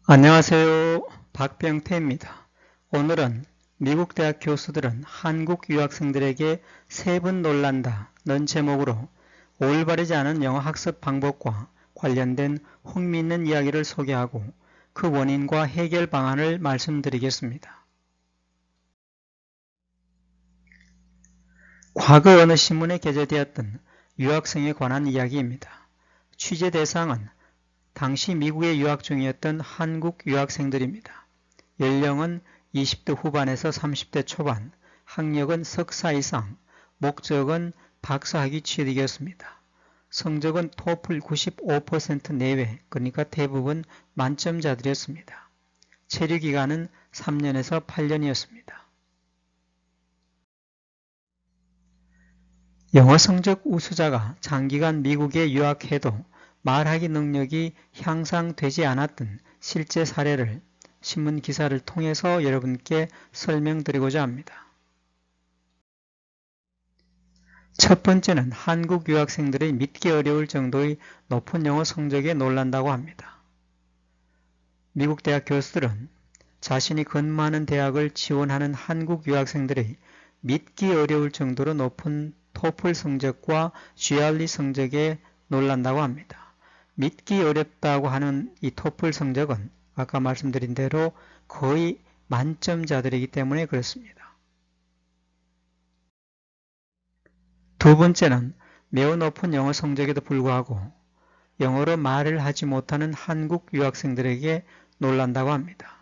안녕하세요. 박병태입니다. 오늘은 미국 대학 교수들은 한국 유학생들에게 세분 놀란다는 제목으로 올바르지 않은 영어 학습 방법과 관련된 흥미있는 이야기를 소개하고 그 원인과 해결 방안을 말씀드리겠습니다. 과거 어느 신문에 게재되었던 유학생에 관한 이야기입니다. 취재 대상은 당시 미국에 유학 중이었던 한국 유학생들입니다. 연령은 20대 후반에서 30대 초반, 학력은 석사 이상, 목적은 박사학위 취득이었습니다. 성적은 토플 95% 내외, 그러니까 대부분 만점자들이었습니다. 체류 기간은 3년에서 8년이었습니다. 영어 성적 우수자가 장기간 미국에 유학해도 말하기 능력이 향상되지 않았던 실제 사례를 신문 기사를 통해서 여러분께 설명드리고자 합니다. 첫 번째는 한국 유학생들의 믿기 어려울 정도의 높은 영어 성적에 놀란다고 합니다. 미국 대학 교수들은 자신이 근무하는 대학을 지원하는 한국 유학생들의 믿기 어려울 정도로 높은 토플 성적과 GRE 성적에 놀란다고 합니다. 믿기 어렵다고 하는 이 토플 성적은 아까 말씀드린 대로 거의 만점자들이기 때문에 그렇습니다. 두 번째는 매우 높은 영어 성적에도 불구하고 영어로 말을 하지 못하는 한국 유학생들에게 놀란다고 합니다.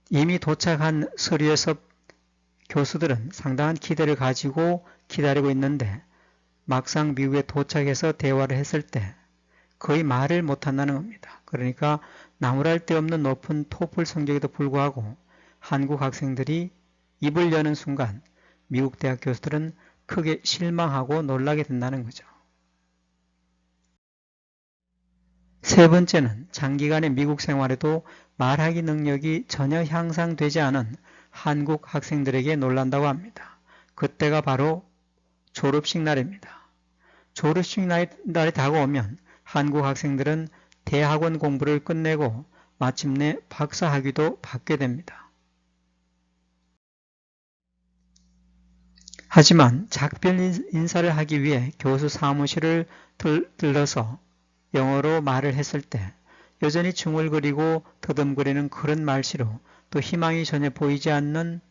이미 도착한 서류에서 교수들은 상당한 기대를 가지고 기다리고 있는데 막상 미국에 도착해서 대화를 했을 때 거의 말을 못한다는 겁니다. 그러니까 나무랄 데 없는 높은 토플 성적에도 불구하고 한국 학생들이 입을 여는 순간 미국 대학 교수들은 크게 실망하고 놀라게 된다는 거죠. 세 번째는 장기간의 미국 생활에도 말하기 능력이 전혀 향상되지 않은 한국 학생들에게 놀란다고 합니다. 그때가 바로 졸업식 날입니다. 졸업식 날이 다가오면 한국 학생들은 대학원 공부를 끝내고 마침내 박사 학위도 받게 됩니다. 하지만 작별 인사를 하기 위해 교수 사무실을 들러서 영어로 말을 했을 때 여전히 중얼거리고 더듬거리는 그런 말씨로 또 희망이 전혀 보이지 않는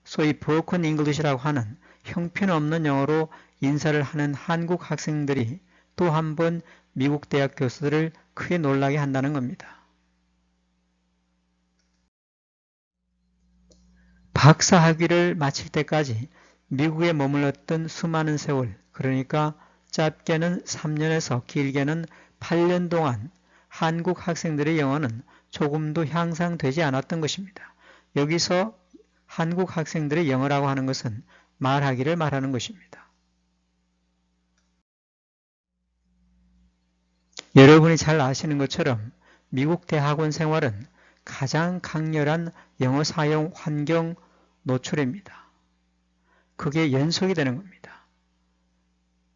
소위 broken English라고 하는 형편없는 영어로 인사를 하는 한국 학생들이 또 한 번 미국 대학 교수들을 크게 놀라게 한다는 겁니다. 박사 학위를 마칠 때까지 미국에 머물렀던 수많은 세월, 그러니까 짧게는 3년에서 길게는 8년 동안 한국 학생들의 영어는 조금도 향상되지 않았던 것입니다. 여기서 한국 학생들의 영어라고 하는 것은 말하기를 말하는 것입니다. 여러분이 잘 아시는 것처럼 미국 대학원 생활은 가장 강렬한 영어 사용 환경 노출입니다. 그게 연속이 되는 겁니다.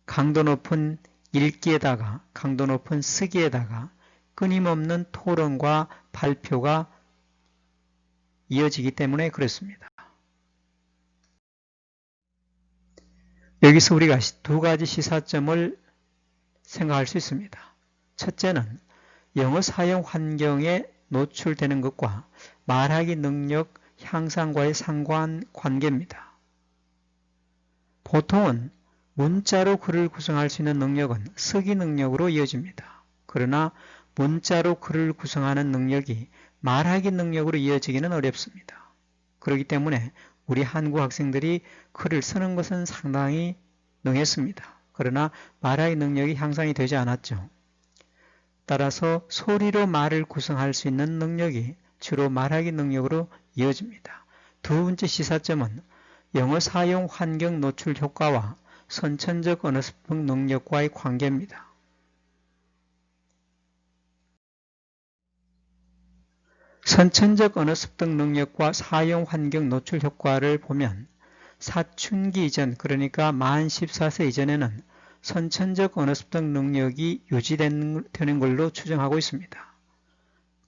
강도 높은 읽기에다가 강도 높은 쓰기에다가 끊임없는 토론과 발표가 이어지기 때문에 그렇습니다. 여기서 우리가 두 가지 시사점을 생각할 수 있습니다. 첫째는 영어 사용 환경에 노출되는 것과 말하기 능력 향상과의 상관관계입니다. 보통은 문자로 글을 구성할 수 있는 능력은 쓰기 능력으로 이어집니다. 그러나 문자로 글을 구성하는 능력이 말하기 능력으로 이어지기는 어렵습니다. 그렇기 때문에 우리 한국 학생들이 글을 쓰는 것은 상당히 능했습니다. 그러나 말하기 능력이 향상이 되지 않았죠. 따라서 소리로 말을 구성할 수 있는 능력이 주로 말하기 능력으로 이어집니다. 두 번째 시사점은 영어 사용 환경 노출 효과와 선천적 언어 습득 능력과의 관계입니다. 선천적 언어 습득 능력과 사용 환경 노출 효과를 보면 사춘기 이전, 그러니까 만 14세 이전에는 선천적 언어 습득 능력이 유지되는 걸로 추정하고 있습니다.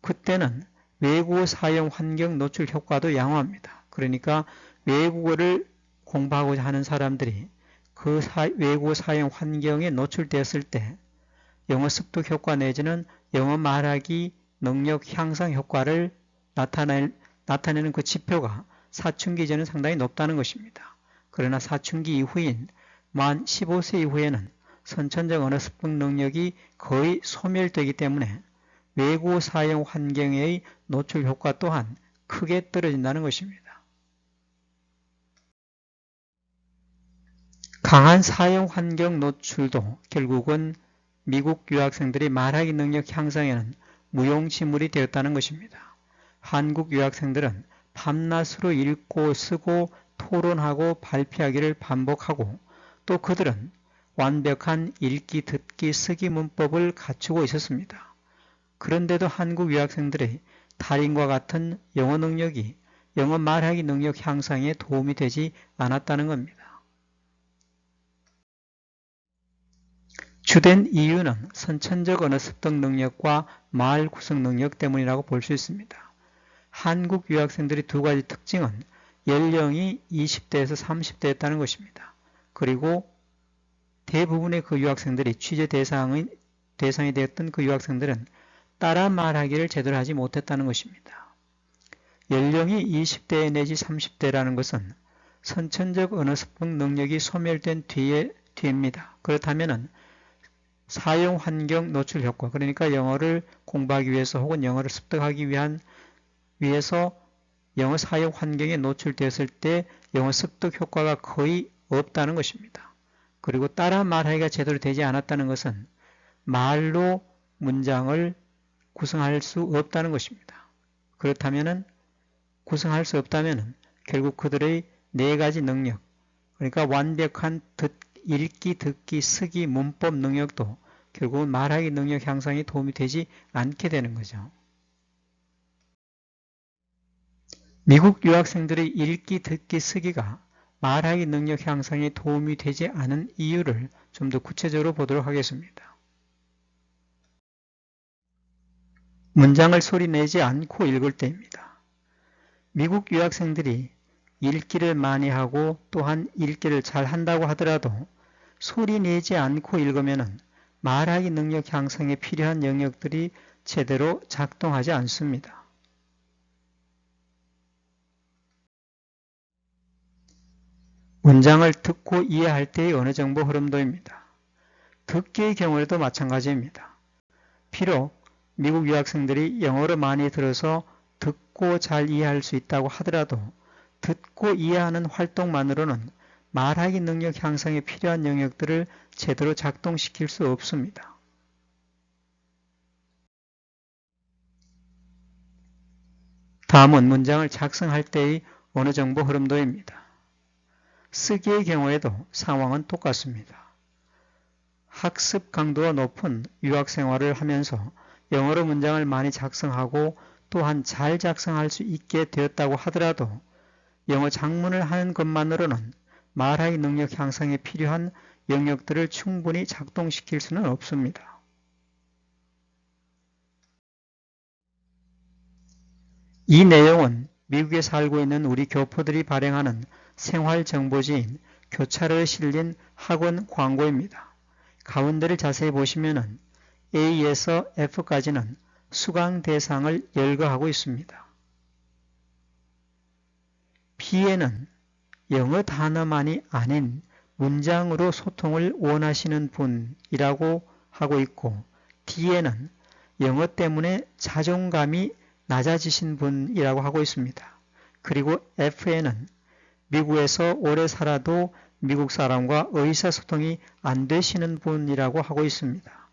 그때는 외국어 사용 환경 노출 효과도 양호합니다. 그러니까 외국어를 공부하고자 하는 사람들이 그 외국어 사용 환경에 노출되었을 때 영어 습득 효과 내지는 영어 말하기 능력 향상 효과를 나타내는 그 지표가 사춘기 전은 상당히 높다는 것입니다. 그러나 사춘기 이후인 만 15세 이후에는 선천적 언어 습득 능력이 거의 소멸되기 때문에 외국어 사용 환경의 노출 효과 또한 크게 떨어진다는 것입니다. 강한 사용 환경 노출도 결국은 미국 유학생들이 말하기 능력 향상에는 무용지물이 되었다는 것입니다. 한국 유학생들은 밤낮으로 읽고 쓰고 토론하고 발표하기를 반복하고 또 그들은 완벽한 읽기, 듣기, 쓰기 문법을 갖추고 있었습니다. 그런데도 한국 유학생들의 달인과 같은 영어 능력이 영어 말하기 능력 향상에 도움이 되지 않았다는 겁니다. 주된 이유는 선천적 언어 습득 능력과 말 구성 능력 때문이라고 볼 수 있습니다. 한국 유학생들의 두 가지 특징은 연령이 20대에서 30대였다는 것입니다. 그리고 대부분의 그 유학생들이 취재 대상이 되었던 그 유학생들은 따라 말하기를 제대로 하지 못했다는 것입니다. 연령이 20대 내지 30대라는 것은 선천적 언어 습득 능력이 소멸된 뒤입니다. 그렇다면 사용 환경 노출 효과, 그러니까 영어를 공부하기 위해서 혹은 영어를 습득하기 위해서 영어 사용 환경에 노출되었을 때 영어 습득 효과가 거의 없다는 것입니다. 그리고 따라 말하기가 제대로 되지 않았다는 것은 말로 문장을 구성할 수 없다는 것입니다. 그렇다면 구성할 수 없다면 결국 그들의 네 가지 능력, 그러니까 완벽한 읽기, 듣기, 쓰기, 문법 능력도 결국은 말하기 능력 향상에 도움이 되지 않게 되는 거죠. 미국 유학생들의 읽기, 듣기, 쓰기가 말하기 능력 향상에 도움이 되지 않은 이유를 좀 더 구체적으로 보도록 하겠습니다. 문장을 소리내지 않고 읽을 때입니다. 미국 유학생들이 읽기를 많이 하고 또한 읽기를 잘 한다고 하더라도 소리내지 않고 읽으면 말하기 능력 향상에 필요한 영역들이 제대로 작동하지 않습니다. 문장을 듣고 이해할 때의 언어 정보 흐름도입니다. 듣기의 경우에도 마찬가지입니다. 비록 미국 유학생들이 영어를 많이 들어서 듣고 잘 이해할 수 있다고 하더라도 듣고 이해하는 활동만으로는 말하기 능력 향상에 필요한 영역들을 제대로 작동시킬 수 없습니다. 다음은 문장을 작성할 때의 언어 정보 흐름도입니다. 쓰기의 경우에도 상황은 똑같습니다. 학습 강도가 높은 유학 생활을 하면서 영어로 문장을 많이 작성하고 또한 잘 작성할 수 있게 되었다고 하더라도 영어 작문을 하는 것만으로는 말하기 능력 향상에 필요한 영역들을 충분히 작동시킬 수는 없습니다. 이 내용은 미국에 살고 있는 우리 교포들이 발행하는 생활정보지인 교차로에 실린 학원 광고입니다. 가운데를 자세히 보시면 A에서 F까지는 수강 대상을 열거하고 있습니다. B에는 영어 단어만이 아닌 문장으로 소통을 원하시는 분이라고 하고 있고 D에는 영어 때문에 자존감이 낮아지신 분이라고 하고 있습니다. 그리고 F에는 미국에서 오래 살아도 미국 사람과 의사소통이 안 되시는 분이라고 하고 있습니다.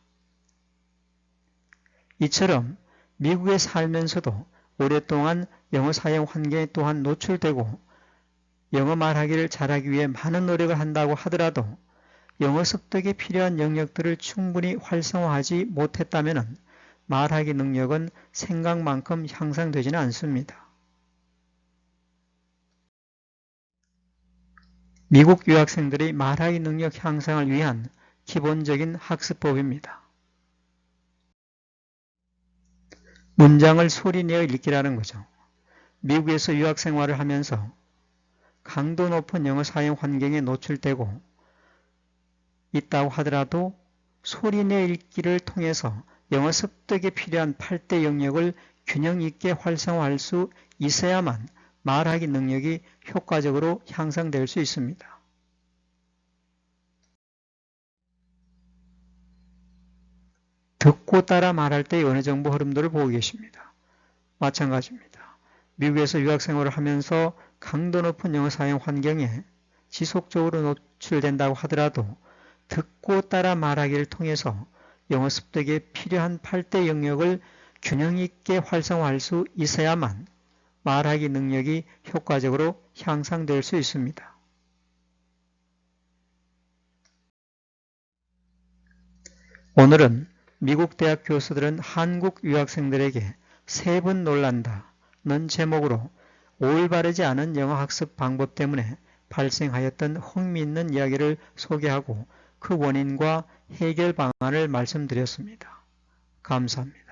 이처럼 미국에 살면서도 오랫동안 영어 사용 환경에 또한 노출되고 영어 말하기를 잘하기 위해 많은 노력을 한다고 하더라도 영어 습득에 필요한 영역들을 충분히 활성화하지 못했다면 말하기 능력은 생각만큼 향상되지는 않습니다. 미국 유학생들의 말하기 능력 향상을 위한 기본적인 학습법입니다. 문장을 소리내어 읽기라는 거죠. 미국에서 유학 생활을 하면서 강도 높은 영어 사용 환경에 노출되고 있다고 하더라도 소리내 읽기를 통해서 영어 습득에 필요한 8대 영역을 균형 있게 활성화할 수 있어야만 말하기 능력이 효과적으로 향상될 수 있습니다. 듣고 따라 말할 때의 어느 정도 흐름들을 보고 계십니다. 마찬가지입니다. 미국에서 유학 생활을 하면서 강도 높은 영어 사용 환경에 지속적으로 노출된다고 하더라도 듣고 따라 말하기를 통해서 영어 습득에 필요한 8대 영역을 균형 있게 활성화할 수 있어야만 말하기 능력이 효과적으로 향상될 수 있습니다. 오늘은 미국 대학 교수들은 한국 유학생들에게 3번 놀란다는 제목으로 올바르지 않은 영어 학습 방법 때문에 발생하였던 흥미있는 이야기를 소개하고 그 원인과 해결 방안을 말씀드렸습니다. 감사합니다.